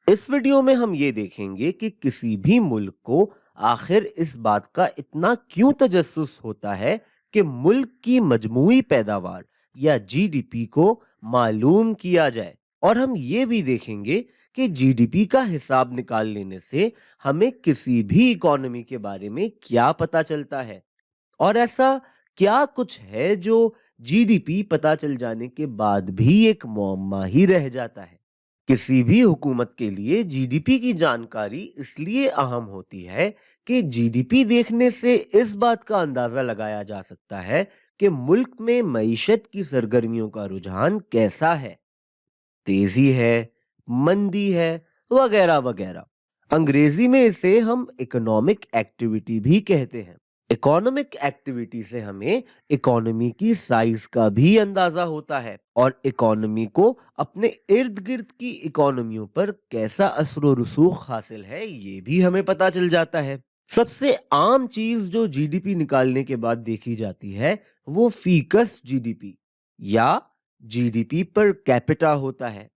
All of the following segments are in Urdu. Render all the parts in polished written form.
اس ویڈیو میں ہم یہ دیکھیں گے کہ کسی بھی ملک کو آخر اس بات کا اتنا کیوں تجسس ہوتا ہے کہ ملک کی مجموعی پیداوار یا جی ڈی پی کو معلوم کیا جائے، اور ہم یہ بھی دیکھیں گے کہ جی ڈی پی کا حساب نکال لینے سے ہمیں کسی بھی اکانومی کے بارے میں کیا پتا چلتا ہے، اور ایسا کیا کچھ ہے جو جی ڈی پی پتا چل جانے کے بعد بھی ایک معمہ ہی رہ جاتا ہے۔ کسی بھی حکومت کے لیے جی ڈی پی کی جانکاری اس لیے اہم ہوتی ہے کہ جی ڈی پی دیکھنے سے اس بات کا اندازہ لگایا جا سکتا ہے کہ ملک میں معیشت کی سرگرمیوں کا رجحان کیسا ہے، تیزی ہے، مندی ہے، وغیرہ وغیرہ۔ انگریزی میں اسے ہم اکنامک ایکٹیویٹی بھی کہتے ہیں۔ اکانومک ایکٹیویٹی سے ہمیں اکانومی کی سائز کا بھی اندازہ ہوتا ہے، اور اکانومی کو اپنے ارد گرد کی اکانومیوں پر کیسا اثر و رسوخ حاصل ہے یہ بھی ہمیں پتا چل جاتا ہے۔ سب سے عام چیز جو جی ڈی پی نکالنے کے بعد دیکھی جاتی ہے وہ فیکس جی ڈی پی یا G D P per capita ہوتا ہے۔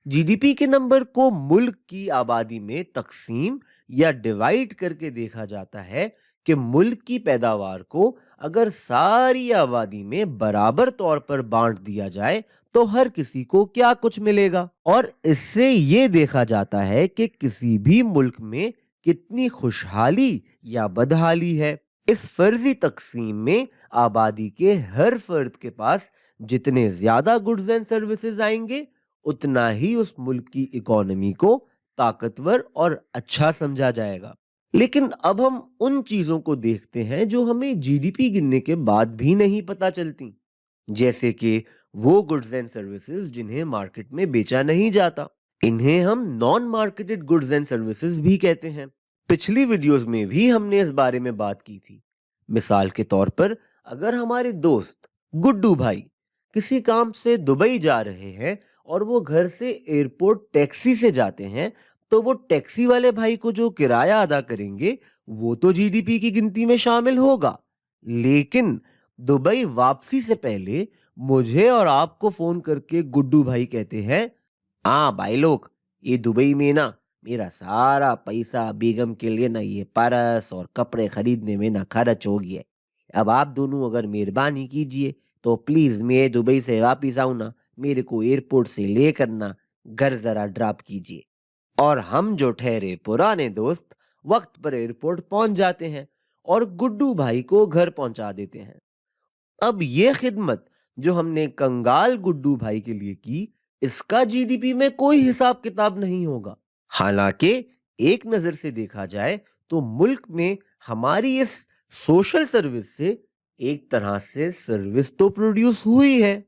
جی ڈی پی کے نمبر کو ملک کی آبادی میں تقسیم یا ڈیوائیڈ کر کے دیکھا جاتا ہے کہ ملک کی پیداوار کو اگر ساری آبادی میں برابر طور پر بانٹ دیا جائے تو ہر کسی کو کیا کچھ ملے گا، اور اس سے یہ دیکھا جاتا ہے کہ کسی بھی ملک میں کتنی خوشحالی یا بدحالی ہے۔ اس فرضی تقسیم میں آبادی کے ہر فرد کے پاس جتنے زیادہ گڈز اینڈ سروسز آئیں گے اتنا ہی اس ملک کی اکانومی کو طاقتور اور اچھا سمجھا جائے گا۔ لیکن اب ہم ان چیزوں کو دیکھتے ہیں جو ہمیں جی ڈی پی گننے کے بعد بھی نہیں پتا چلتی، جیسے کہ وہ گڈز اینڈ سروسز جنہیں مارکیٹ میں بیچا نہیں جاتا۔ انہیں ہم naan marketed goods and services بھی کہتے ہیں۔ پچھلی ویڈیوز میں بھی ہم نے اس بارے میں بات کی تھی۔ مثال کے طور پر اگر ہمارے دوست گڈو بھائی کسی کام سے دبئی جا رہے ہیں اور وہ گھر سے ایئرپورٹ ٹیکسی سے جاتے ہیں تو وہ ٹیکسی والے بھائی کو جو کرایہ ادا کریں گے وہ تو جی ڈی پی کی گنتی میں شامل ہوگا، لیکن دبئی واپسی سے پہلے مجھے اور آپ کو فون کر کے گڈو بھائی کہتے ہیں، ہاں بھائی لوگ، یہ دبئی میں نا میرا سارا پیسہ بیگم کے لیے نا یہ پرس اور کپڑے خریدنے میں نا خرچ ہو گیا ہے۔ اب آپ دونوں اگر مہربانی کیجئے تو پلیز میں دبئی سے واپس آؤں نا، میرے کو ایئرپورٹ سے لے کرنا گھر ذرا ڈراپ کیجئے۔ اور ہم جو ٹھہرے پرانے دوست وقت پر ایئرپورٹ پہنچ جاتے ہیں اور گڈو بھائی کو گھر پہنچا دیتے ہیں۔ اب یہ خدمت جو ہم نے کنگال گڈو بھائی کے لیے کی، اس کا جی ڈی پی میں کوئی حساب کتاب نہیں ہوگا۔ حالانکہ ایک نظر سے دیکھا جائے تو ملک میں ہماری اس سوشل سروس سے ایک طرح سے سروس تو پروڈیوس ہوئی ہے۔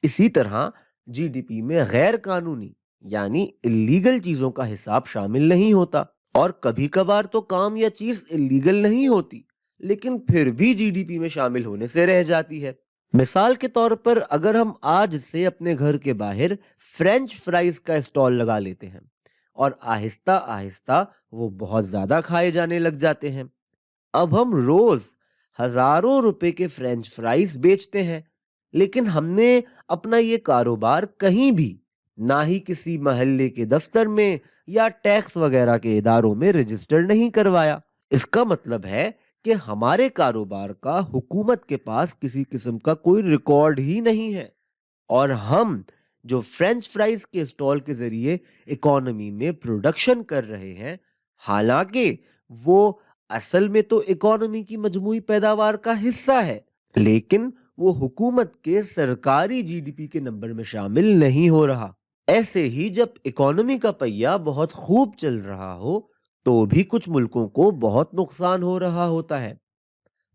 اسی طرح جی ڈی پی میں غیر قانونی یعنی اللیگل چیزوں کا حساب شامل نہیں ہوتا، اور کبھی کبھار تو کام یا چیز اللیگل نہیں ہوتی لیکن پھر بھی جی ڈی پی میں شامل ہونے سے رہ جاتی ہے۔ مثال کے طور پر اگر ہم آج سے اپنے گھر کے باہر فرینچ فرائز کا اسٹال لگا لیتے ہیں اور آہستہ آہستہ وہ بہت زیادہ کھائے جانے لگ جاتے ہیں، اب ہم روز ہزاروں روپے کے فرینچ فرائز بیچتے ہیں، لیکن ہم نے اپنا یہ کاروبار کہیں بھی نہ ہی کسی محلے کے دفتر میں یا ٹیکس وغیرہ کے اداروں میں رجسٹر نہیں کروایا۔ اس کا مطلب ہے کہ ہمارے کاروبار کا حکومت کے پاس کسی قسم کا کوئی ریکارڈ ہی نہیں ہے، اور ہم جو فرینچ فرائز کے اسٹال کے ذریعے اکانومی میں پروڈکشن کر رہے ہیں، حالانکہ وہ اصل میں تو اکانومی کی مجموعی پیداوار کا حصہ ہے، لیکن وہ حکومت کے سرکاری جی ڈی پی کے نمبر میں شامل نہیں ہو رہا۔ ایسے ہی جب اکانومی کا پہیہ بہت خوب چل رہا ہو تو بھی کچھ ملکوں کو بہت نقصان ہو رہا ہوتا ہے۔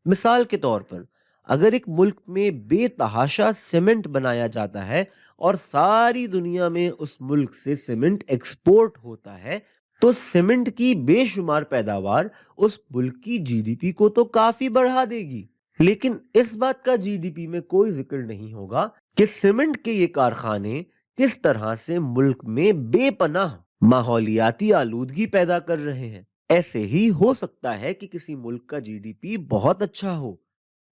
مثال کے طور پر اگر ایک ملک میں بے تحاشا سیمنٹ بنایا جاتا ہے اور ساری دنیا میں اس ملک سے سیمنٹ ایکسپورٹ ہوتا ہے تو سیمنٹ کی بے شمار پیداوار اس ملک کی جی ڈی پی کو تو کافی بڑھا دے گی، لیکن اس بات کا جی ڈی پی میں کوئی ذکر نہیں ہوگا کہ سیمنٹ کے یہ کارخانے کس طرح سے ملک میں بے پناہ ماحولیاتی آلودگی پیدا کر رہے ہیں۔ ایسے ہی ہو سکتا ہے کہ کسی ملک کا جی ڈی پی بہت اچھا ہو،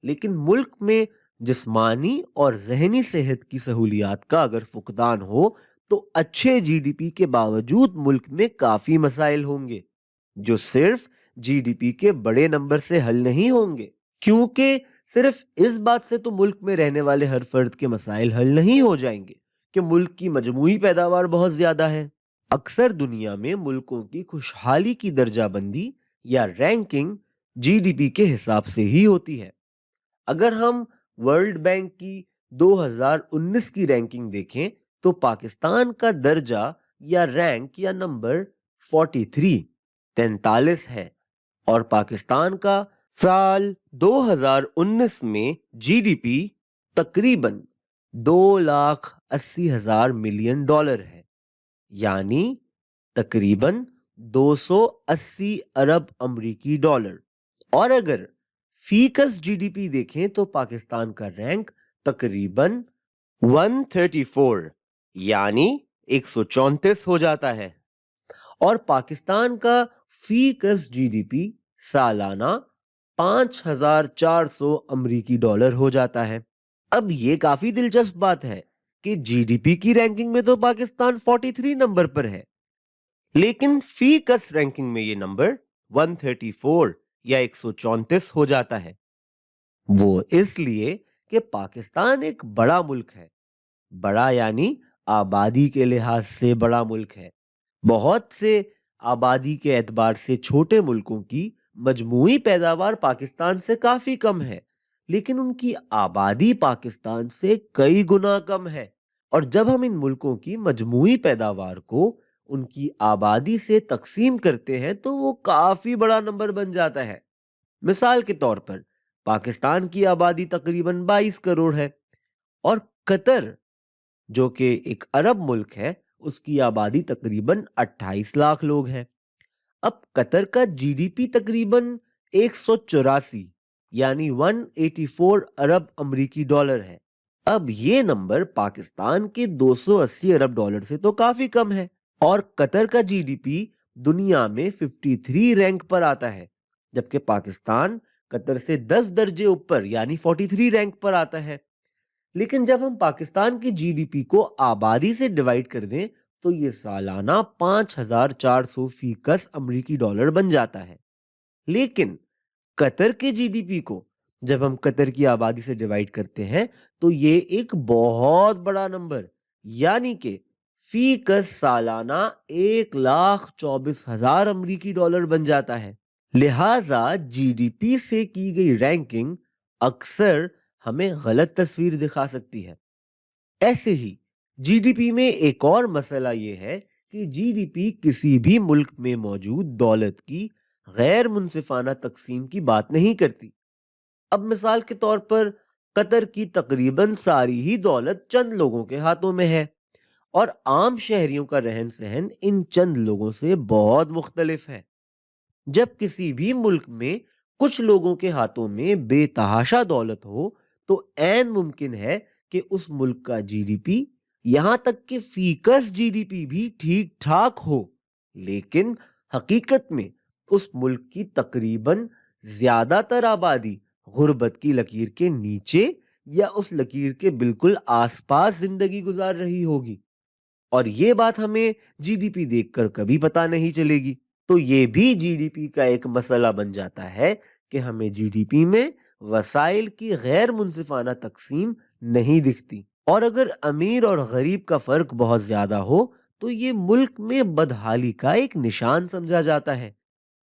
لیکن ملک میں جسمانی اور ذہنی صحت کی سہولیات کا اگر فقدان ہو تو اچھے جی ڈی پی کے باوجود ملک میں کافی مسائل ہوں گے جو صرف جی ڈی پی کے بڑے نمبر سے حل نہیں ہوں گے، کیونکہ صرف اس بات سے تو ملک میں رہنے والے ہر فرد کے مسائل حل نہیں ہو جائیں گے کہ ملک کی مجموعی پیداوار بہت زیادہ ہے۔ اکثر دنیا میں ملکوں کی خوشحالی کی درجہ بندی یا رینکنگ جی ڈی پی کے حساب سے ہی ہوتی ہے۔ اگر ہم ورلڈ بینک کی 2019 کی رینکنگ دیکھیں تو پاکستان کا درجہ یا رینک یا نمبر 43 ہے، اور پاکستان کا سال 2019 میں جی ڈی پی تقریباً 2,80,000,000,000 ہے، یعنی تقریباً 280 ارب امریکی ڈالر۔ اور اگر فیکس جی ڈی پی دیکھیں تو پاکستان کا رینک تقریباً 134 یعنی 134 ہو جاتا ہے، اور پاکستان کا فیکس جی ڈی پی سالانہ 5,400 امریکی ڈالر ہو جاتا ہے۔ اب یہ کافی دلچسپ بات ہے کہ جی ڈی پی کی رینکنگ میں تو پاکستان 43 نمبر پر ہے، لیکن فیکس رینکنگ میں یہ نمبر 134 یا 134 ہو جاتا ہے۔ وہ اس لیے کہ پاکستان ایک بڑا ملک ہے، بڑا یعنی آبادی کے لحاظ سے بڑا ملک ہے۔ بہت سے آبادی کے اعتبار سے چھوٹے ملکوں کی مجموعی پیداوار پاکستان سے کافی کم ہے، لیکن ان کی آبادی پاکستان سے کئی گنا کم ہے، اور جب ہم ان ملکوں کی مجموعی پیداوار کو ان کی آبادی سے تقسیم کرتے ہیں تو وہ کافی بڑا نمبر بن جاتا ہے۔ مثال کے طور پر پاکستان کی آبادی تقریباً 22 کروڑ ہے، اور قطر جو کہ ایک عرب ملک ہے اس کی آبادی تقریباً 28 لاکھ لوگ ہیں۔ اب قطر کا جی ڈی پی تقریباً 184 یعنی 184 ارب امریکی ڈالر ہے۔ اب یہ نمبر پاکستان کے 280 ارب ڈالر سے تو کافی کم ہے، اور قطر کا جی ڈی پی دنیا میں 53 رینک پر آتا ہے، جبکہ پاکستان قطر سے 10 درجے اوپر یعنی 43 رینک پر آتا ہے۔ لیکن جب ہم پاکستان کی جی ڈی پی کو آبادی سے ڈیوائیڈ کر دیں تو یہ سالانہ 5,400 فیکس امریکی ڈالر بن جاتا ہے۔ لیکن قطر کے جی ڈی پی کو جب ہم قطر کی آبادی سے ڈیوائیڈ کرتے ہیں تو یہ ایک بہت بڑا نمبر یعنی کہ فیکس سالانہ 1,24,000 امریکی ڈالر بن جاتا ہے۔ لہٰذا جی ڈی پی سے کی گئی رینکنگ اکثر ہمیں غلط تصویر دکھا سکتی ہے۔ ایسے ہی جی ڈی پی میں ایک اور مسئلہ یہ ہے کہ جی ڈی پی کسی بھی ملک میں موجود دولت کی غیر منصفانہ تقسیم کی بات نہیں کرتی۔ اب مثال کے طور پر قطر کی تقریباً ساری ہی دولت چند لوگوں کے ہاتھوں میں ہے، اور عام شہریوں کا رہن سہن ان چند لوگوں سے بہت مختلف ہے۔ جب کسی بھی ملک میں کچھ لوگوں کے ہاتھوں میں بے تحاشا دولت ہو تو عین ممکن ہے کہ اس ملک کا جی ڈی پی یہاں تک کہ فیکس جی ڈی پی بھی ٹھیک ٹھاک ہو، لیکن حقیقت میں اس ملک کی تقریباً زیادہ تر آبادی غربت کی لکیر کے نیچے یا اس لکیر کے بالکل آس پاس زندگی گزار رہی ہوگی، اور یہ بات ہمیں جی ڈی پی دیکھ کر کبھی پتہ نہیں چلے گی۔ تو یہ بھی جی ڈی پی کا ایک مسئلہ بن جاتا ہے کہ ہمیں جی ڈی پی میں وسائل کی غیر منصفانہ تقسیم نہیں دکھتی، اور اگر امیر اور غریب کا فرق بہت زیادہ ہو تو یہ ملک میں بدحالی کا ایک نشان سمجھا جاتا ہے۔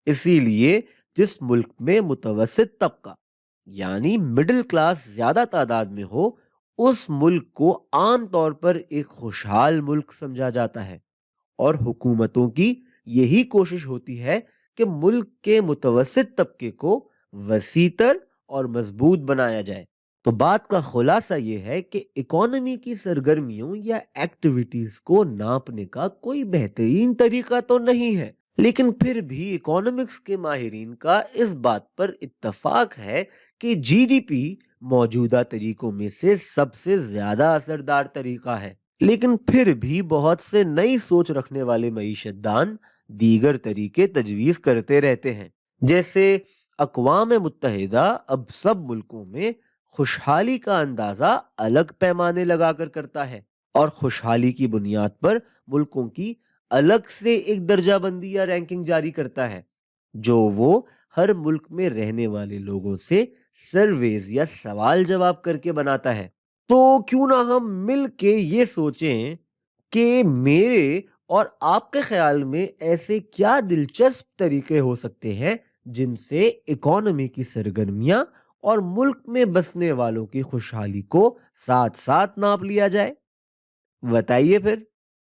اسی لیے جس ملک میں متوسط طبقہ یعنی مڈل کلاس زیادہ تعداد میں ہو اس ملک کو عام طور پر ایک خوشحال ملک سمجھا جاتا ہے، اور حکومتوں کی یہی کوشش ہوتی ہے کہ ملک کے متوسط طبقے کو وسیع تر اور مضبوط بنایا جائے۔ تو بات کا خلاصہ یہ ہے کہ اکانومی کی سرگرمیوں یا ایکٹیویٹیز کو ناپنے کا کوئی بہترین طریقہ تو نہیں ہے، لیکن پھر بھی اکانومکس کے ماہرین کا اس بات پر اتفاق ہے کہ جی ڈی پی موجودہ طریقوں میں سے سب سے زیادہ اثردار طریقہ ہے، لیکن پھر بھی بہت سے نئی سوچ رکھنے والے معیشت دان دیگر طریقے تجویز کرتے رہتے ہیں۔ جیسے اقوام متحدہ اب سب ملکوں میں خوشحالی کا اندازہ الگ پیمانے لگا کر کرتا ہے، اور خوشحالی کی بنیاد پر ملکوں کی الگ سے ایک درجہ بندی یا رینکنگ جاری کرتا ہے، جو وہ ہر ملک میں رہنے والے لوگوں سے سرویز یا سوال جواب کر کے بناتا ہے۔ تو کیوں نہ ہم مل کے یہ سوچیں کہ میرے اور آپ کے خیال میں ایسے کیا دلچسپ طریقے ہو سکتے ہیں جن سے اکانومی کی سرگرمیاں اور ملک میں بسنے والوں کی خوشحالی کو ساتھ ساتھ ناپ لیا جائے؟ بتائیے پھر۔